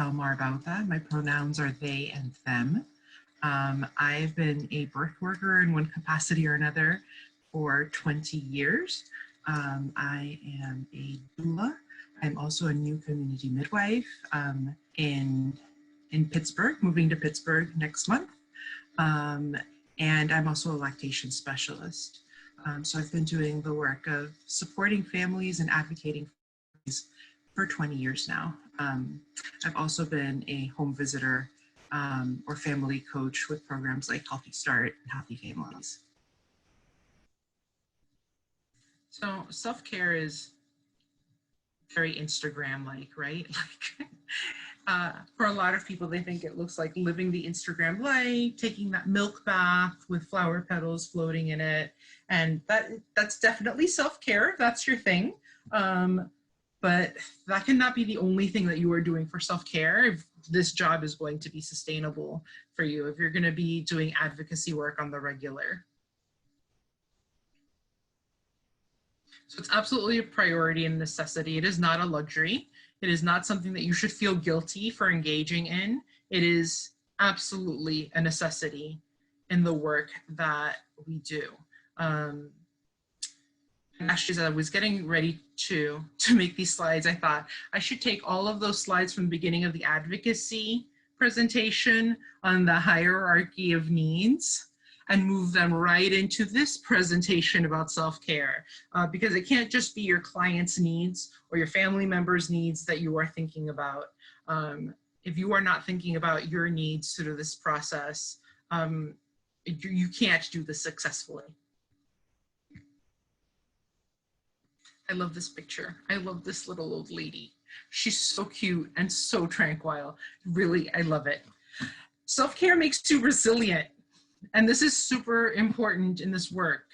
Delmar Bauta. My pronouns are they and them. I've been a birth worker in one capacity or another for 20 years. I am a doula. I'm also a new community midwife in Pittsburgh, moving to Pittsburgh next month. And I'm also a lactation specialist. So I've been doing the work of supporting families and advocating for families for 20 years now. I've also been a home visitor or family coach with programs like Healthy Start and Happy Families. So self-care is very Instagram-like, right? For a lot of people, they think it looks like living the Instagram life, taking that milk bath with flower petals floating in it. And that's definitely self-care if that's your thing. But that cannot be the only thing that you are doing for self-care if this job is going to be sustainable for you, if you're going to be doing advocacy work on the regular. So it's absolutely a priority and necessity. It is not a luxury. It is not something that you should feel guilty for engaging in. It is absolutely a necessity in the work that we do. Actually, as I was getting ready to make these slides, I thought I should take all of those slides from the beginning of the advocacy presentation on the hierarchy of needs and move them right into this presentation about self-care, because it can't just be your client's needs or your family members' needs that you are thinking about. If you are not thinking about your needs through this process, you can't do this successfully. I love this picture. I love this little old lady. She's so cute and so tranquil. Really, I love it. Self-care makes you resilient. And this is super important in this work.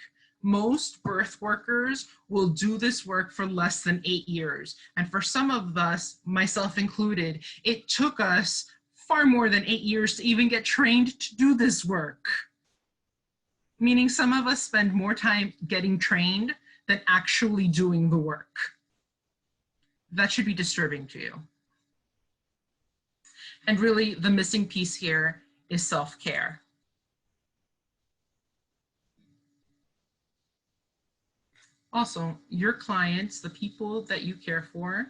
Most birth workers will do this work for less than 8 years. And for some of us, myself included, it took us far more than 8 years to even get trained to do this work. Meaning some of us spend more time getting trained than actually doing the work. That should be disturbing to you. And really, the missing piece here is self-care. Also, your clients, the people that you care for,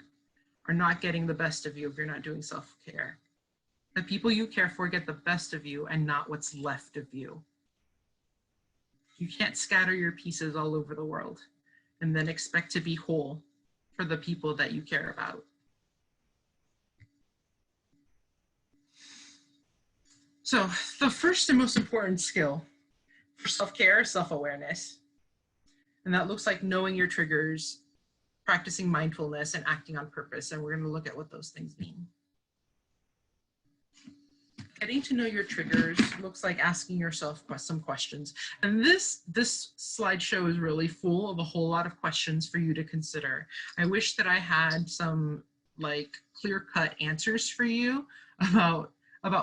are not getting the best of you if you're not doing self-care. The people you care for get the best of you and not what's left of you. You can't scatter your pieces all over the world and then expect to be whole for the people that you care about. So the first and most important skill for self-care is self-awareness. And that looks like knowing your triggers, practicing mindfulness, and acting on purpose. And we're going to look at what those things mean. Getting to know your triggers looks like asking yourself some questions. And this slideshow is really full of a whole lot of questions for you to consider. I wish that I had some like clear-cut answers for you about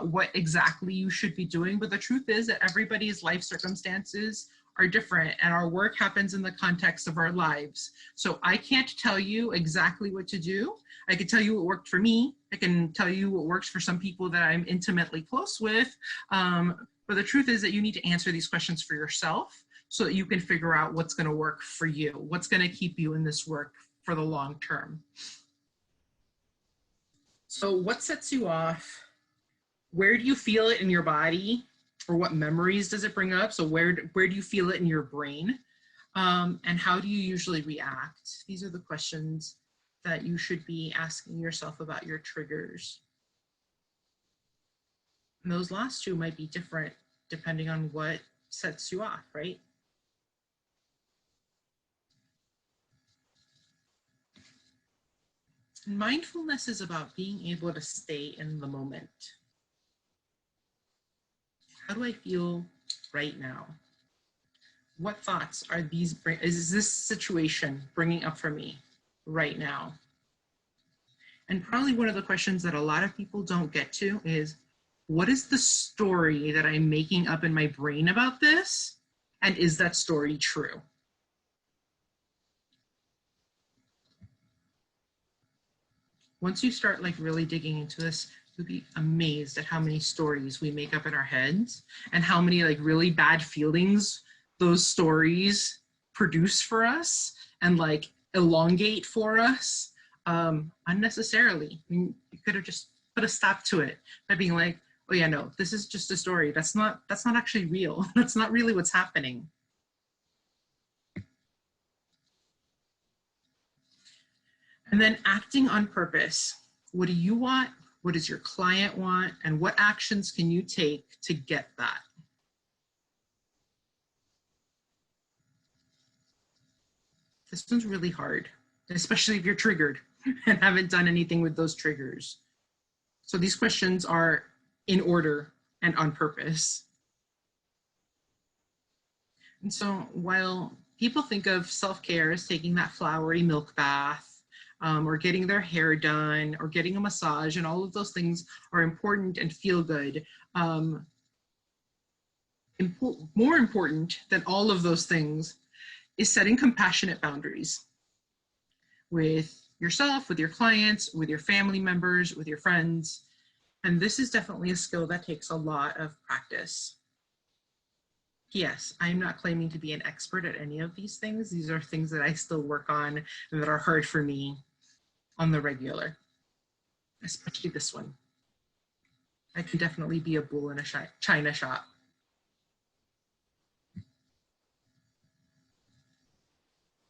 what exactly you should be doing. But the truth is that everybody's life circumstances are different and our work happens in the context of our lives. So I can't tell you exactly what to do. I can tell you what worked for me. I can tell you what works for some people that I'm intimately close with. But the truth is that you need to answer these questions for yourself so that you can figure out what's going to work for you, what's going to keep you in this work for the long term. So what sets you off? Where do you feel it in your body? Or what memories does it bring up? So where do you feel it in your brain? And how do you usually react? These are the questions that you should be asking yourself about your triggers. And those last two might be different depending on what sets you off, right? Mindfulness is about being able to stay in the moment. How do I feel right now? What thoughts are these, is this situation bringing up for me right now? And probably one of the questions that a lot of people don't get to is, what is the story that I'm making up in my brain about this? And is that story true? Once you start like really digging into this, You'll be amazed at how many stories we make up in our heads and how many like really bad feelings those stories produce for us and like elongate for us unnecessarily. I mean, you could have just put a stop to it by being like, oh yeah, no, this is just a story. That's not actually real. That's not really what's happening. And then acting on purpose. What do you want? What does your client want? And what actions can you take to get that? This one's really hard, especially if you're triggered and haven't done anything with those triggers. So these questions are in order and on purpose. And so while people think of self-care as taking that flowery milk bath, or getting their hair done, or getting a massage, and all of those things are important and feel good. More important than all of those things is setting compassionate boundaries with yourself, with your clients, with your family members, with your friends. And this is definitely a skill that takes a lot of practice. Yes, I'm not claiming to be an expert at any of these things. These are things that I still work on and that are hard for me on the regular, especially this one. I can definitely be a bull in a china shop.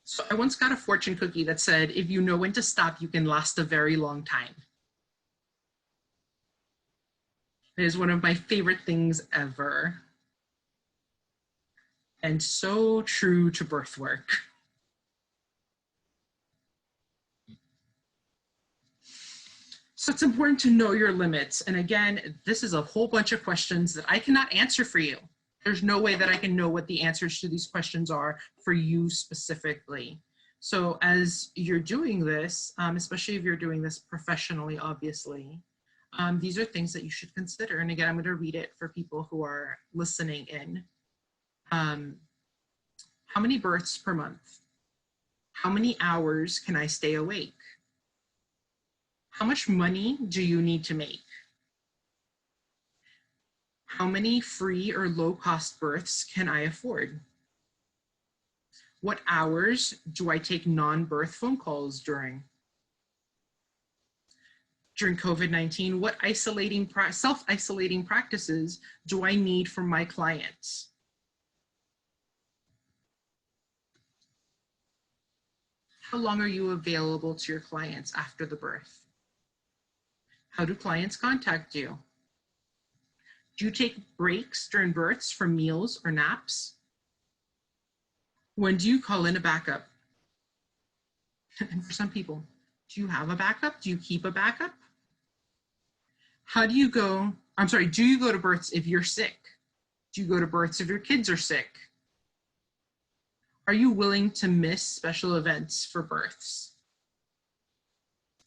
So I once got a fortune cookie that said, if you know when to stop, you can last a very long time. It is one of my favorite things ever. And so true to birth work. So it's important to know your limits. And again, this is a whole bunch of questions that I cannot answer for you. There's no way that I can know what the answers to these questions are for you specifically. So as you're doing this, especially if you're doing this professionally, obviously, these are things that you should consider. And again, I'm going to read it for people who are listening in. How many births per month? How many hours can I stay awake? How much money do you need to make? How many free or low-cost births can I afford? What hours do I take non-birth phone calls during? During COVID-19, what self-isolating practices do I need from my clients? How long are you available to your clients after the birth? How do clients contact you? Do you take breaks during births for meals or naps? When do you call in a backup? And for some people, do you have a backup? Do you keep a backup? Do you go to births if you're sick? Do you go to births if your kids are sick? Are you willing to miss special events for births?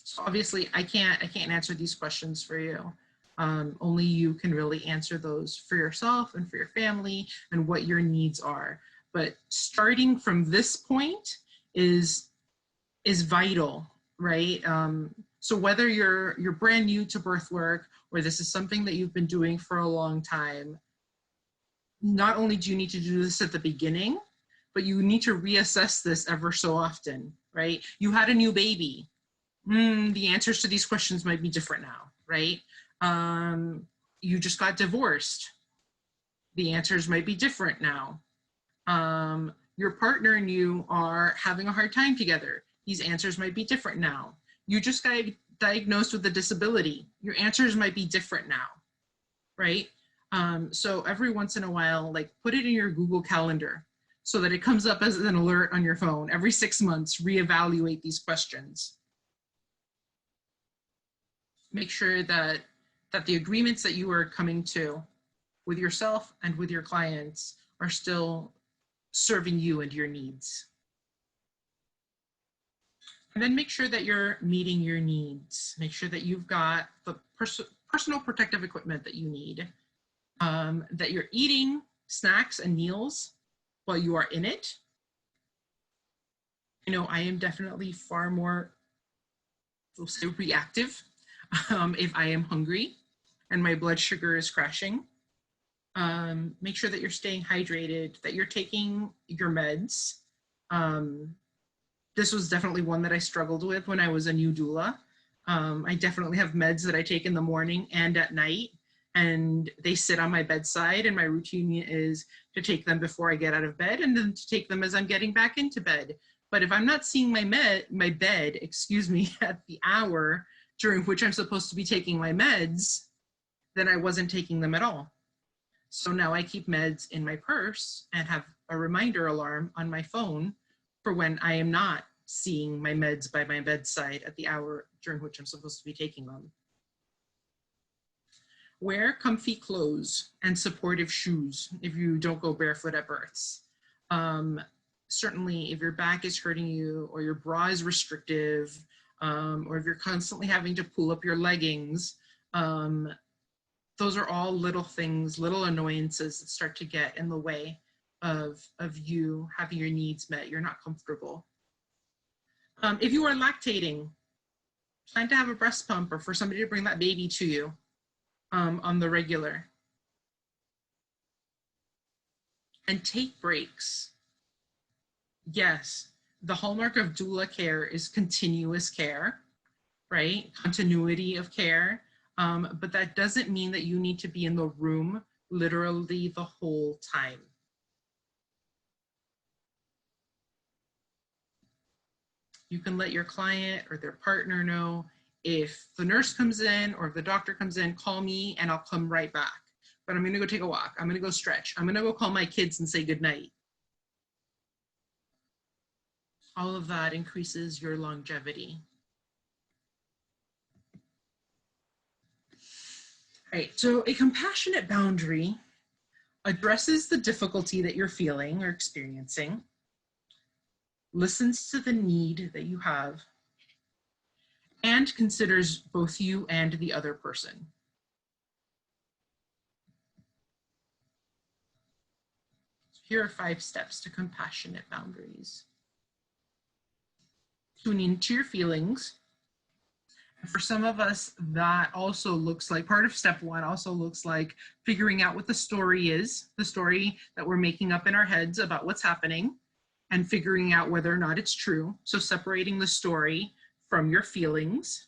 So obviously I can't answer these questions for you. Only you can really answer those for yourself and for your family and what your needs are. But starting from this point is vital, right? So whether you're brand new to birth work or this is something that you've been doing for a long time, not only do you need to do this at the beginning, but you need to reassess this ever so often, right? You had a new baby. The answers to these questions might be different now, right? You just got divorced. The answers might be different now. Your partner and you are having a hard time together. These answers might be different now. You just got diagnosed with a disability. Your answers might be different now, right? So every once in a while, like put it in your Google Calendar so that it comes up as an alert on your phone. Every 6 months, reevaluate these questions. Make sure that the agreements that you are coming to with yourself and with your clients are still serving you and your needs. And then make sure that you're meeting your needs. Make sure that you've got the personal protective equipment that you need, that you're eating snacks and meals while you are in it. I know I am definitely far more, we'll say, reactive If I am hungry and my blood sugar is crashing, make sure that you're staying hydrated, that you're taking your meds. This was definitely one that I struggled with when I was a new doula. I definitely have meds that I take in the morning and at night, and they sit on my bedside, and my routine is to take them before I get out of bed and then to take them as I'm getting back into bed. But if I'm not seeing my bed, excuse me, at the hour during which I'm supposed to be taking my meds, then I wasn't taking them at all. So now I keep meds in my purse and have a reminder alarm on my phone for when I am not seeing my meds by my bedside at the hour during which I'm supposed to be taking them. Wear comfy clothes and supportive shoes if you don't go barefoot at births. Certainly if your back is hurting you or your bra is restrictive, or if you're constantly having to pull up your leggings, those are all little things, little annoyances that start to get in the way of you having your needs met. You're not comfortable. If you are lactating, plan to have a breast pump or for somebody to bring that baby to you on the regular. And take breaks. Yes, the hallmark of doula care is continuous care, right? Continuity of care. But that doesn't mean that you need to be in the room literally the whole time. You can let your client or their partner know if the nurse comes in or if the doctor comes in, call me and I'll come right back. But I'm gonna go take a walk. I'm gonna go stretch. I'm gonna go call my kids and say goodnight. All of that increases your longevity. All right, so a compassionate boundary addresses the difficulty that you're feeling or experiencing, listens to the need that you have, and considers both you and the other person. So here are 5 steps to compassionate boundaries. Tune into your feelings. For some of us, that also looks like, part of step 1 also looks like figuring out what the story is, the story that we're making up in our heads about what's happening, and figuring out whether or not it's true. So separating the story from your feelings.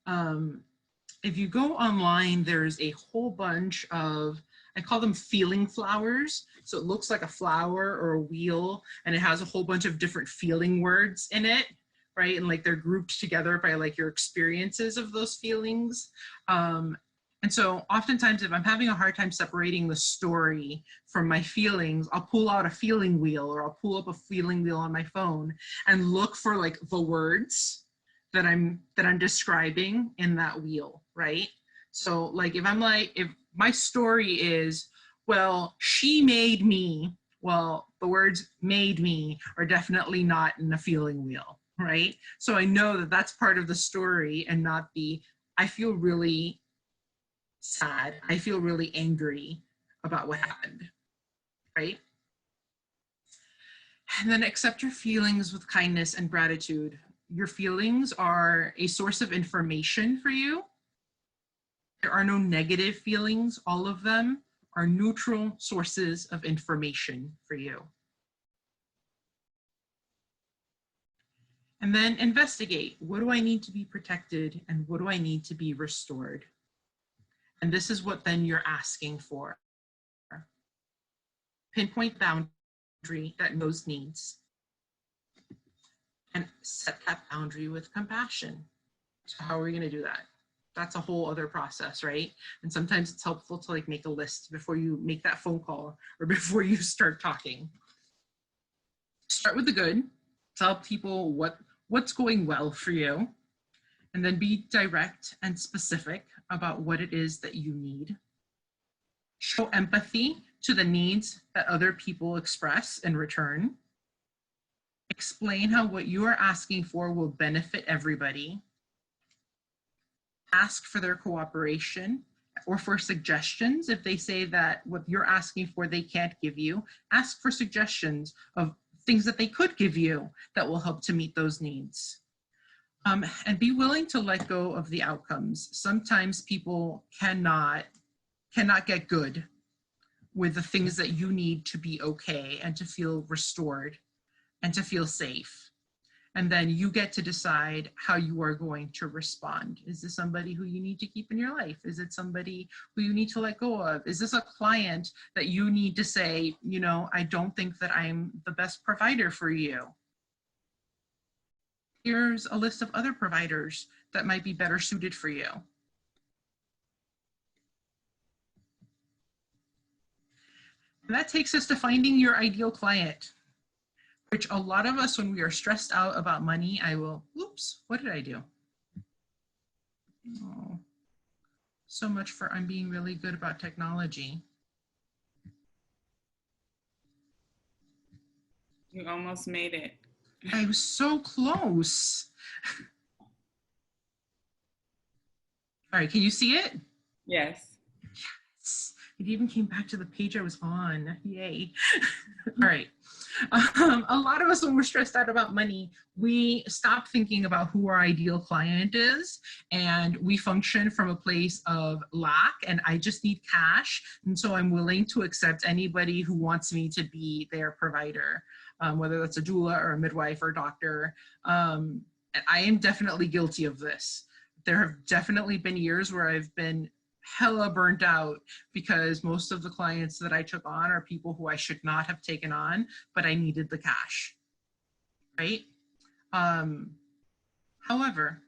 If you go online, there's a whole bunch of, I call them feeling flowers. So it looks like a flower or a wheel, and it has a whole bunch of different feeling words in it, right? And like they're grouped together by like your experiences of those feelings. And so oftentimes if I'm having a hard time separating the story from my feelings, I'll pull out a feeling wheel or I'll pull up a feeling wheel on my phone and look for like the words that I'm describing in that wheel, right? So like if my story is, well, she made me, well, the words made me are definitely not in the feeling wheel, right? So I know that that's part of the story and not the, I feel really sad, I feel really angry about what happened, right? And then accept your feelings with kindness and gratitude. Your feelings are a source of information for you. There are no negative feelings. All of them are neutral sources of information for you. And then investigate, what do I need to be protected and what do I need to be restored? And this is what then you're asking for. Pinpoint boundary that knows needs and set that boundary with compassion. So how are we going to do that? That's a whole other process, right? And sometimes it's helpful to like make a list before you make that phone call or before you start talking. Start with the good. Tell people what's going well for you, and then be direct and specific about what it is that you need. Show empathy to the needs that other people express in return. Explain how what you are asking for will benefit everybody. Ask for their cooperation or for suggestions. If they say that what you're asking for they can't give you, ask for suggestions of things that they could give you that will help to meet those needs. And be willing to let go of the outcomes. Sometimes people cannot get good with the things that you need to be okay and to feel restored and to feel safe. And then you get to decide how you are going to respond. Is this somebody who you need to keep in your life? Is it somebody who you need to let go of? Is this a client that you need to say, you know, I don't think that I'm the best provider for you? Here's a list of other providers that might be better suited for you. And that takes us to finding your ideal client, which a lot of us, when we are stressed out about money, oops, what did I do? Oh, so much for I'm being really good about technology. You almost made it. I was so close. All right, can you see it? Yes. Yes. It even came back to the page I was on. Yay. All right. A lot of us, when we're stressed out about money, we stop thinking about who our ideal client is, and we function from a place of lack, and I just need cash, and so I'm willing to accept anybody who wants me to be their provider, whether that's a doula or a midwife or doctor. And I am definitely guilty of this. There have definitely been years where I've been hella burnt out because most of the clients that I took on are people who I should not have taken on, but I needed the cash, right? However,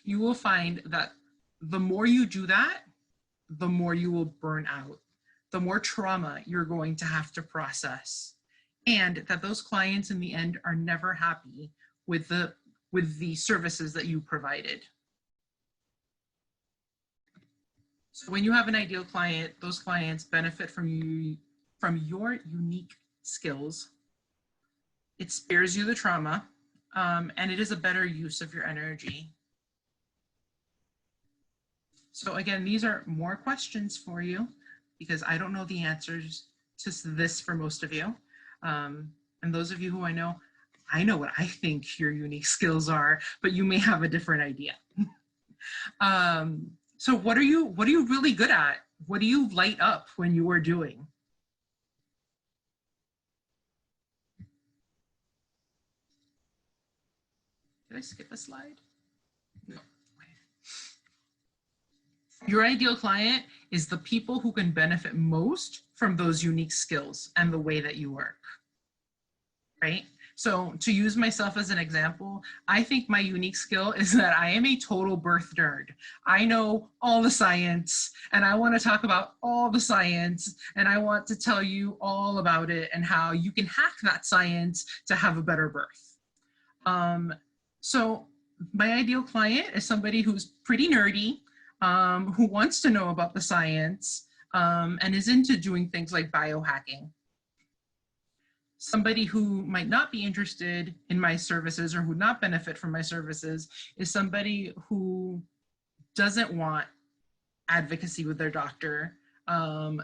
you will find that the more you do that, the more you will burn out, the more trauma you're going to have to process, and that those clients in the end are never happy with the services that you provided. So when you have an ideal client, those clients benefit from your unique skills. It spares you the trauma, and it is a better use of your energy. So again, these are more questions for you because I don't know the answers to this for most of you. And those of you who I know what I think your unique skills are, but you may have a different idea. So what are you really good at? What do you light up when you are doing? Did I skip a slide? No. Your ideal client is the people who can benefit most from those unique skills and the way that you work, right? So to use myself as an example, I think my unique skill is that I am a total birth nerd. I know all the science, and I want to talk about all the science, and I want to tell you all about it and how you can hack that science to have a better birth. So my ideal client is somebody who's pretty nerdy, who wants to know about the science, and is into doing things like biohacking. Somebody who might not be interested in my services or who would not benefit from my services is somebody who doesn't want advocacy with their doctor,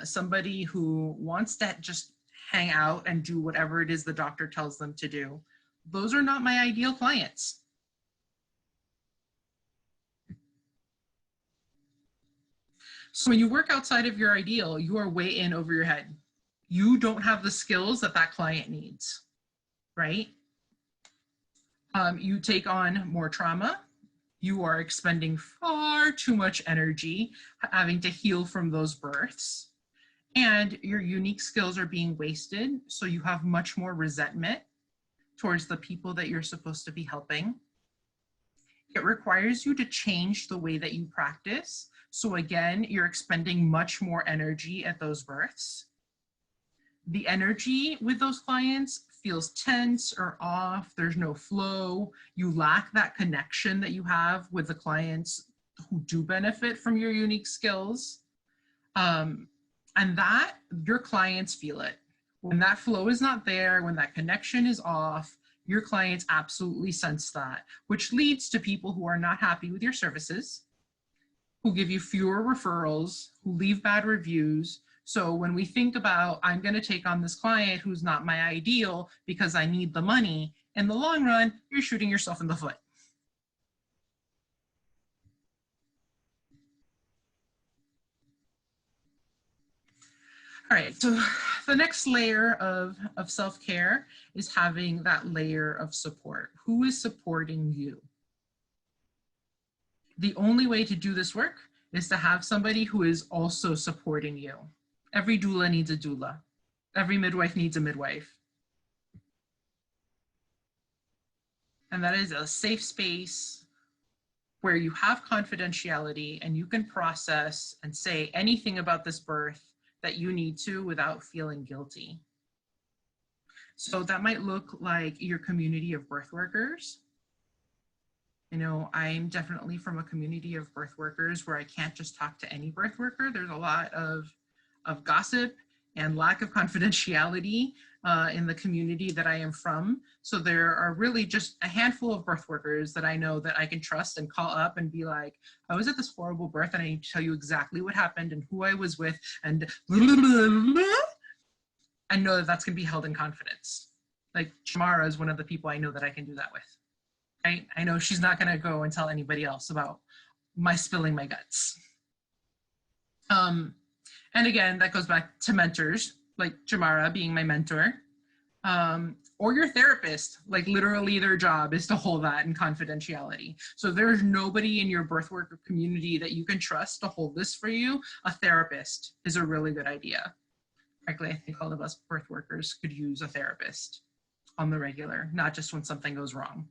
somebody who wants to just hang out and do whatever it is the doctor tells them to do. Those are not my ideal clients. So when you work outside of your ideal, you are way in over your head. You don't have the skills that that client needs, right? You take on more trauma. You are expending far too much energy having to heal from those births. And your unique skills are being wasted, so you have much more resentment towards the people that you're supposed to be helping. It requires you to change the way that you practice. So again, you're expending much more energy at those births. The energy with those clients feels tense or off. There's no flow. You lack that connection that you have with the clients who do benefit from your unique skills. And that your clients feel it. When that flow is not there, when that connection is off, your clients absolutely sense that, which leads to people who are not happy with your services, who give you fewer referrals, who leave bad reviews. So when we think about, I'm going to take on this client who's not my ideal because I need the money, in the long run, you're shooting yourself in the foot. All right, so the next layer of self-care is having that layer of support. Who is supporting you? The only way to do this work is to have somebody who is also supporting you. Every doula needs a doula. Every midwife needs a midwife. And that is a safe space where you have confidentiality and you can process and say anything about this birth that you need to without feeling guilty. So that might look like your community of birth workers. You know, I'm definitely from a community of birth workers where I can't just talk to any birth worker. There's a lot of gossip and lack of confidentiality in the community that I am from. So there are really just a handful of birth workers that I know that I can trust and call up and be like, I was at this horrible birth and I need to tell you exactly what happened and who I was with and I know that that's gonna be held in confidence. Like Jamarah is one of the people I know that I can do that with. Right? I know she's not gonna go and tell anybody else about my spilling my guts. And again, that goes back to mentors, like Jamarah being my mentor, or your therapist, like literally their job is to hold that in confidentiality. So if there's nobody in your birth worker community that you can trust to hold this for you, a therapist is a really good idea. Frankly, I think all of us birth workers could use a therapist on the regular, not just when something goes wrong.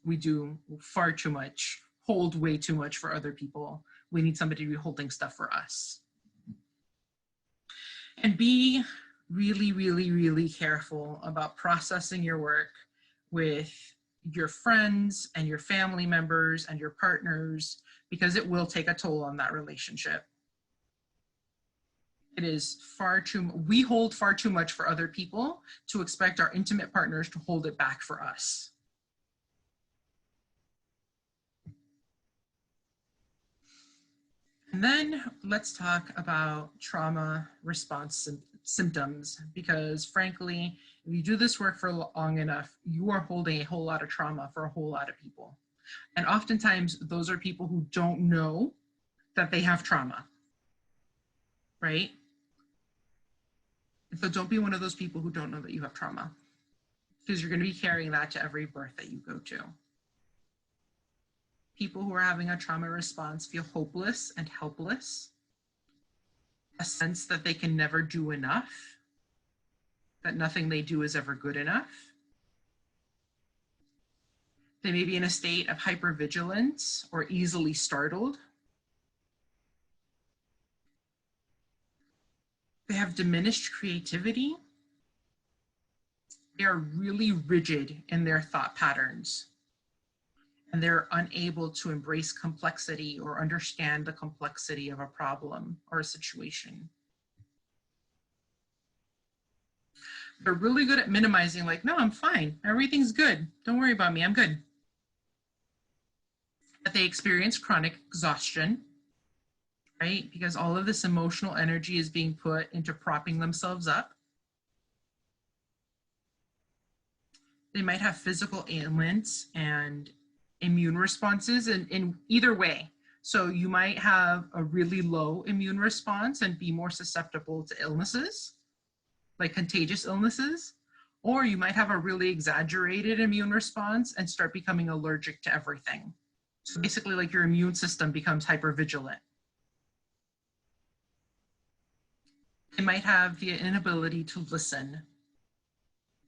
We do far too much, hold way too much for other people. We need somebody to be holding stuff for us. And be really, really, really careful about processing your work with your friends and your family members and your partners, because it will take a toll on that relationship. It is we hold far too much for other people to expect our intimate partners to hold it back for us. And then let's talk about trauma response symptoms, because frankly, if you do this work for long enough, you are holding a whole lot of trauma for a whole lot of people. And oftentimes those are people who don't know that they have trauma, right? So don't be one of those people who don't know that you have trauma, because you're going to be carrying that to every birth that you go to. People who are having a trauma response feel hopeless and helpless, a sense that they can never do enough, that nothing they do is ever good enough. They may be in a state of hypervigilance or easily startled. They have diminished creativity. They are really rigid in their thought patterns. And they're unable to embrace complexity or understand the complexity of a problem or a situation. They're really good at minimizing, like, no, I'm fine. Everything's good. Don't worry about me. I'm good. But they experience chronic exhaustion, right? Because all of this emotional energy is being put into propping themselves up. They might have physical ailments and immune responses in either way. So you might have a really low immune response and be more susceptible to illnesses, like contagious illnesses, or you might have a really exaggerated immune response and start becoming allergic to everything. So basically, like, your immune system becomes hypervigilant. They might have the inability to listen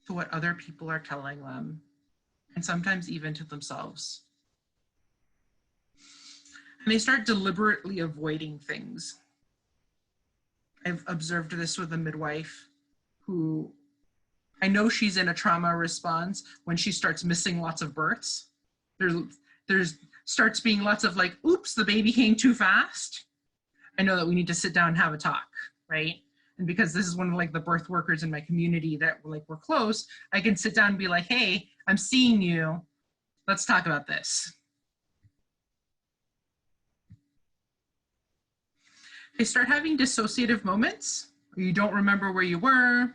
to what other people are telling them, and sometimes even to themselves. And they start deliberately avoiding things. I've observed this with a midwife who, I know she's in a trauma response when she starts missing lots of births. There's starts being lots of like, oops, the baby came too fast. I know that we need to sit down and have a talk, right? And because this is one of like the birth workers in my community that like we're close, I can sit down and be like, hey, I'm seeing you. Let's talk about this. They start having dissociative moments. You don't remember where you were.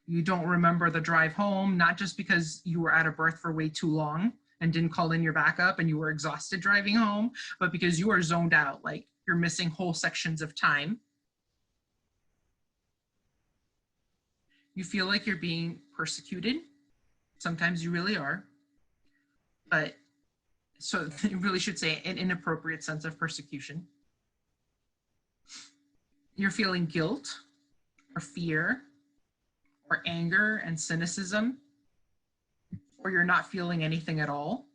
You don't remember the drive home, not just because you were at a birth for way too long and didn't call in your backup and you were exhausted driving home, but because you are zoned out, like you're missing whole sections of time. You feel like you're being persecuted. Sometimes you really are. But so you really should say an inappropriate sense of persecution. You're feeling guilt or fear or anger and cynicism, or you're not feeling anything at all.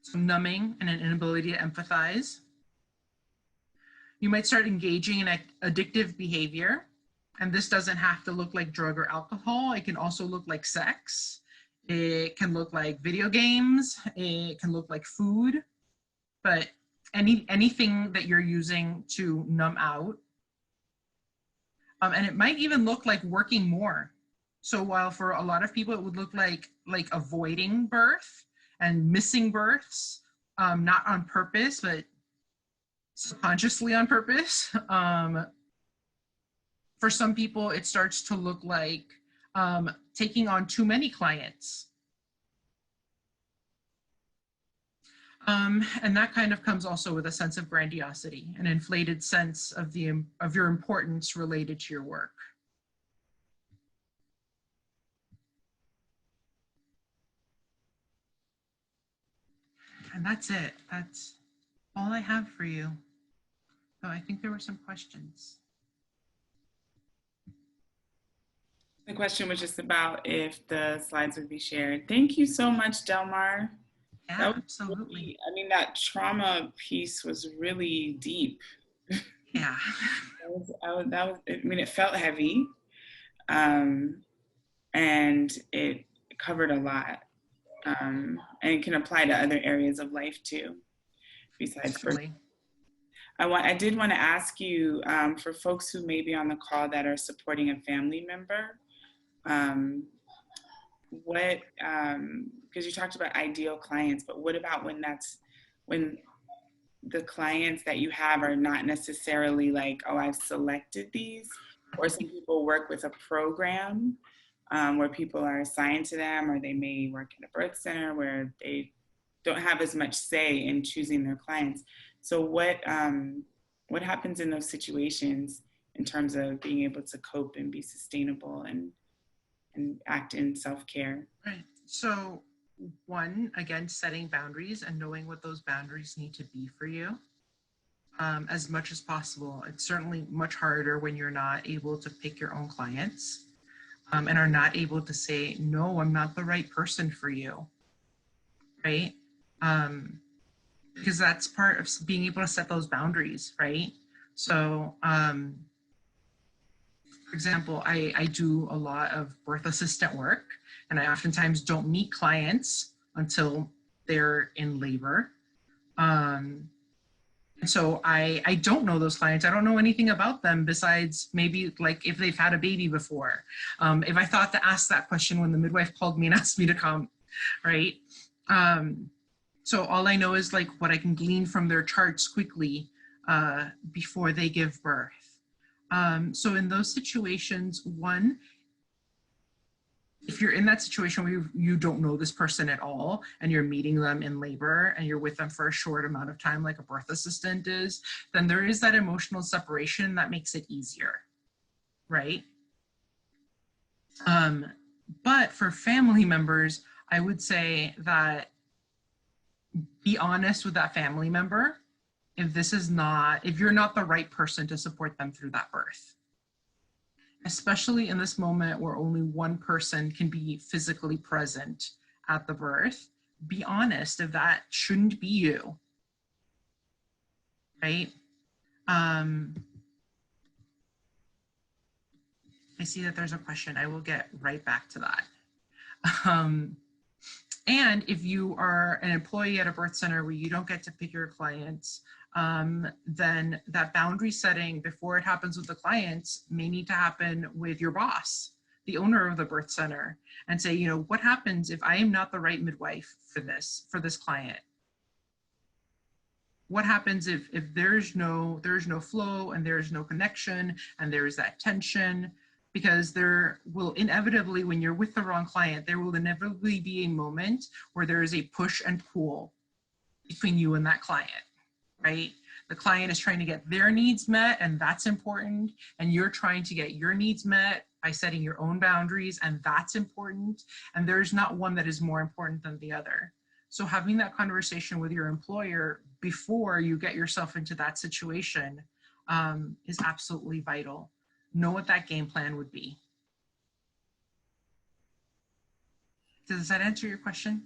So numbing and an inability to empathize. You might start engaging in addictive behavior, and this doesn't have to look like drug or alcohol. It can also look like sex. It can look like video games. It can look like food, but anything that you're using to numb out. And it might even look like working more. So while for a lot of people it would look like avoiding birth and missing births, not on purpose, but subconsciously on purpose. For some people, it starts to look like taking on too many clients. And that kind of comes also with a sense of grandiosity, an inflated sense of your importance related to your work. And that's it. That's all I have for you. So I think there were some questions. The question was just about if the slides would be shared. Thank you so much, Delmar. Yeah, absolutely. Really, I mean, that trauma piece was really deep. Yeah. I mean, it felt heavy, and it covered a lot, and it can apply to other areas of life too, besides birth. I did want to ask you, for folks who may be on the call that are supporting a family member, because you talked about ideal clients, but what about when the clients that you have are not necessarily like, oh, I've selected these, or some people work with a program where people are assigned to them, or they may work in a birth center where they don't have as much say in choosing their clients. So what happens in those situations in terms of being able to cope and be sustainable and act in self-care? Right. So one, again, setting boundaries and knowing what those boundaries need to be for you as much as possible. It's certainly much harder when you're not able to pick your own clients and are not able to say, no, I'm not the right person for you, right? Because that's part of being able to set those boundaries, right? So, for example, I do a lot of birth assistant work, and I oftentimes don't meet clients until they're in labor. And so I don't know those clients. I don't know anything about them besides maybe like if they've had a baby before. If I thought to ask that question when the midwife called me and asked me to come, right? So all I know is like what I can glean from their charts quickly before they give birth. So in those situations, one, if you're in that situation where you don't know this person at all and you're meeting them in labor and you're with them for a short amount of time like a birth assistant is, then there is that emotional separation that makes it easier, right? But for family members, I would say that be honest with that family member if you're not the right person to support them through that birth. Especially in this moment where only one person can be physically present at the birth, be honest if that shouldn't be you, right? I see that there's a question. I will get right back to that. And if you are an employee at a birth center where you don't get to pick your clients, then that boundary setting before it happens with the clients may need to happen with your boss, the owner of the birth center, and say, you know, what happens if I am not the right midwife for this client? What happens if there's no flow and there's no connection and there is that tension? Because there will inevitably, when you're with the wrong client, there will inevitably be a moment where there is a push and pull between you and that client, right? The client is trying to get their needs met, and that's important. And you're trying to get your needs met by setting your own boundaries, and that's important. And there's not one that is more important than the other. So having that conversation with your employer before you get yourself into that situation is absolutely vital. Know what that game plan would be. Does that answer your question?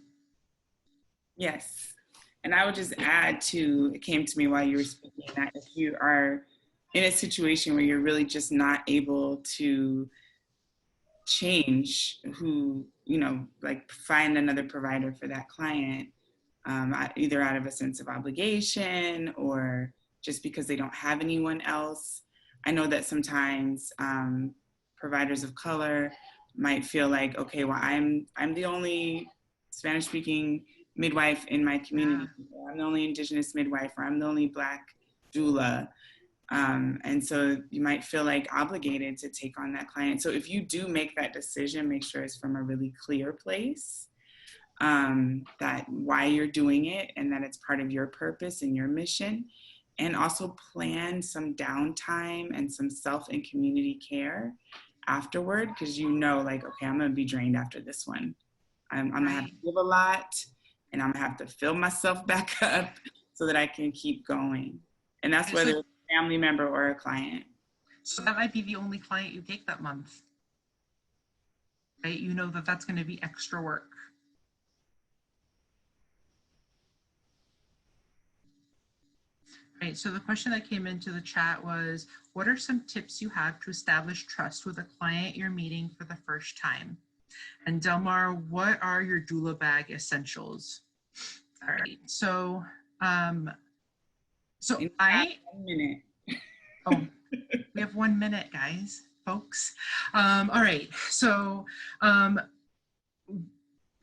Yes. And I would just add to, it came to me while you were speaking, that if you are in a situation where you're really just not able to change who, you know, like find another provider for that client, either out of a sense of obligation or just because they don't have anyone else. I know that sometimes providers of color might feel like, okay, well, I'm the only Spanish-speaking midwife in my community. Or I'm the only Indigenous midwife, or I'm the only Black doula. And so you might feel like obligated to take on that client. So if you do make that decision, make sure it's from a really clear place, that why you're doing it and that it's part of your purpose and your mission. And also plan some downtime and some self and community care afterward, because you know, like, okay, I'm gonna be drained after this one. I'm gonna have to give a lot, and I'm gonna have to fill myself back up so that I can keep going. And that's whether it's a family member or a client. So that might be the only client you take that month, right? You know that that's gonna be extra work. Right, so the question that came into the chat was, what are some tips you have to establish trust with a client you're meeting for the first time? And Delmar, what are your doula bag essentials? All right, so, In 1 minute. Oh, we have 1 minute, guys, folks. All right, so,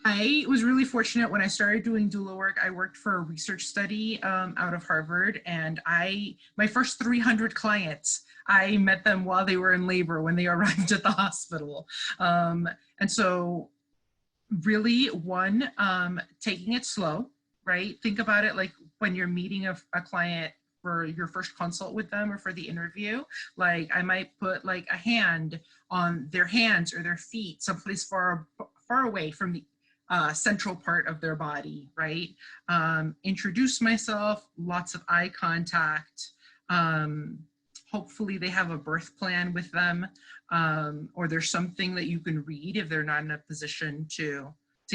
I was really fortunate when I started doing doula work. I worked for a research study out of Harvard, and my first 300 clients, I met them while they were in labor when they arrived at the hospital. And so really, one, taking it slow, right? Think about it like when you're meeting a client for your first consult with them or for the interview. Like I might put like a hand on their hands or their feet, someplace far away from the central part of their body, right? Introduce myself, lots of eye contact. Hopefully they have a birth plan with them, or there's something that you can read if they're not in a position to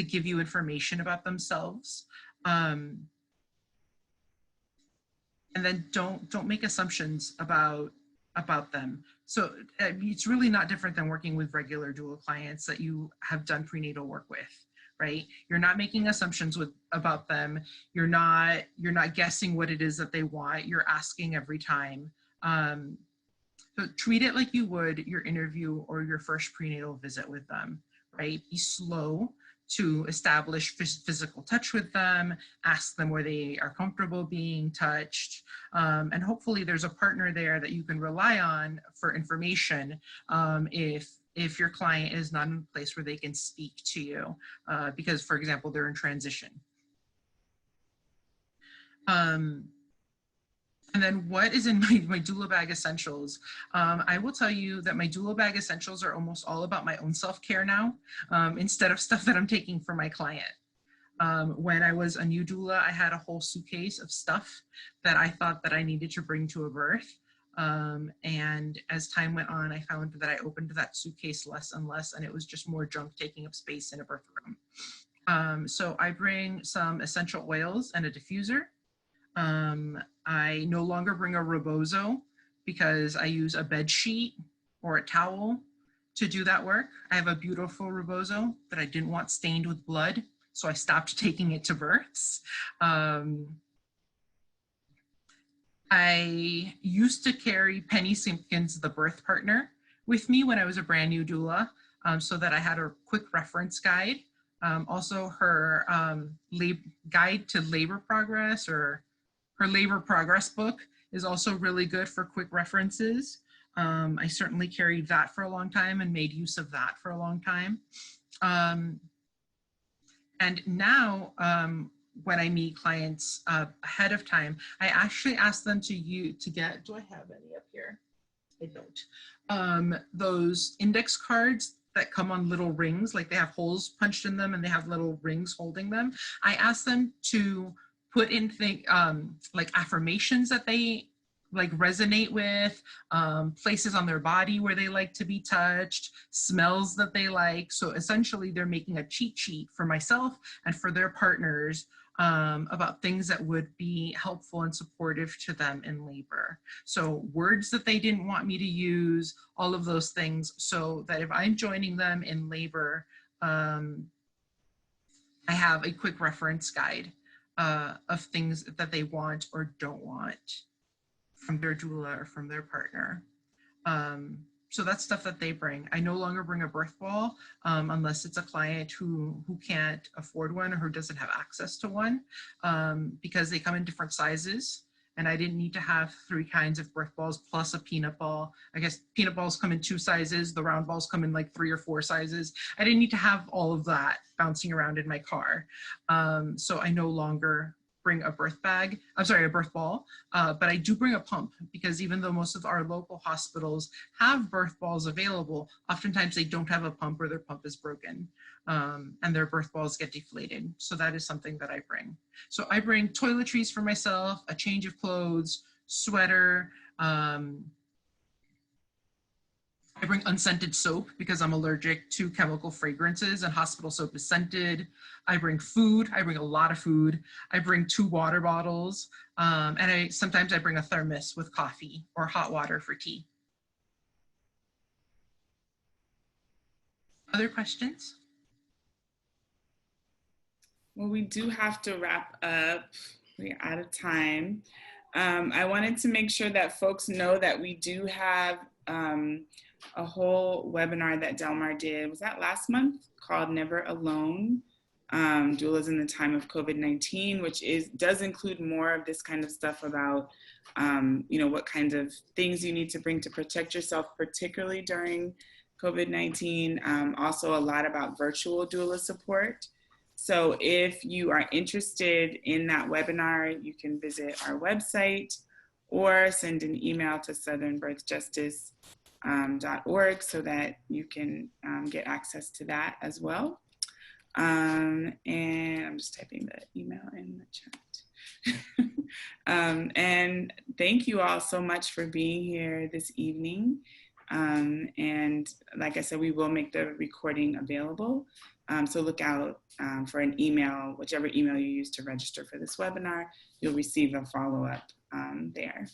give you information about themselves. And then don't make assumptions about them. So it's really not different than working with regular doula clients that you have done prenatal work with, right? You're not making assumptions about them. You're not guessing what it is that they want. You're asking every time. So treat it like you would your interview or your first prenatal visit with them, right? Be slow to establish physical touch with them, ask them where they are comfortable being touched, and hopefully there's a partner there that you can rely on for information if your client is not in a place where they can speak to you, because, for example, they're in transition. And then what is in my doula bag essentials? I will tell you that my doula bag essentials are almost all about my own self-care now, instead of stuff that I'm taking for my client. When I was a new doula, I had a whole suitcase of stuff that I thought that I needed to bring to a birth. And as time went on, I found that I opened that suitcase less and less, and it was just more junk taking up space in a birth room. So I bring some essential oils and a diffuser. I no longer bring a rebozo because I use a bed sheet or a towel to do that work. I have a beautiful rebozo that I didn't want stained with blood, so I stopped taking it to births. I used to carry Penny Simpkins' The Birth Partner with me when I was a brand new doula, so that I had a quick reference guide. Also her guide to labor progress, or her labor progress book, is also really good for quick references. I certainly carried that for a long time and made use of that for a long time. And now when I meet clients ahead of time, I actually ask them to get, do I have any up here? I don't. Those index cards that come on little rings, like they have holes punched in them and they have little rings holding them. I ask them to put in like affirmations that they like resonate with, places on their body where they like to be touched, smells that they like. So essentially they're making a cheat sheet for myself and for their partners about things that would be helpful and supportive to them in labor. So words that they didn't want me to use, all of those things, so that if I'm joining them in labor, I have a quick reference guide of things that they want or don't want from their doula or from their partner. So that's stuff that they bring. I no longer bring a birth ball unless it's a client who can't afford one or who doesn't have access to one, because they come in different sizes. And I didn't need to have 3 kinds of birth balls plus a peanut ball. I guess peanut balls come in 2 sizes. The round balls come in like 3 or 4 sizes. I didn't need to have all of that bouncing around in my car. So I no longer bring a birth ball, but I do bring a pump, because even though most of our local hospitals have birth balls available, oftentimes they don't have a pump or their pump is broken, and their birth balls get deflated. So that is something that I bring. So I bring toiletries for myself, a change of clothes, sweater, I bring unscented soap because I'm allergic to chemical fragrances and hospital soap is scented. I bring food. I bring a lot of food. I bring 2 water bottles. And sometimes I bring a thermos with coffee or hot water for tea. Other questions? Well, we do have to wrap up. We're out of time. I wanted to make sure that folks know that we do have a whole webinar that Delmar did, was that last month, called Never Alone, Doulas in the Time of COVID-19, which does include more of this kind of stuff about, what kinds of things you need to bring to protect yourself, particularly during COVID-19. Also a lot about virtual doula support. So if you are interested in that webinar, you can visit our website or send an email to southernbirthjustice.org so that you can get access to that as well. And I'm just typing the email in the chat. And thank you all so much for being here this evening. And like I said, we will make the recording available. So look out for an email, whichever email you use to register for this webinar, you'll receive a follow-up there.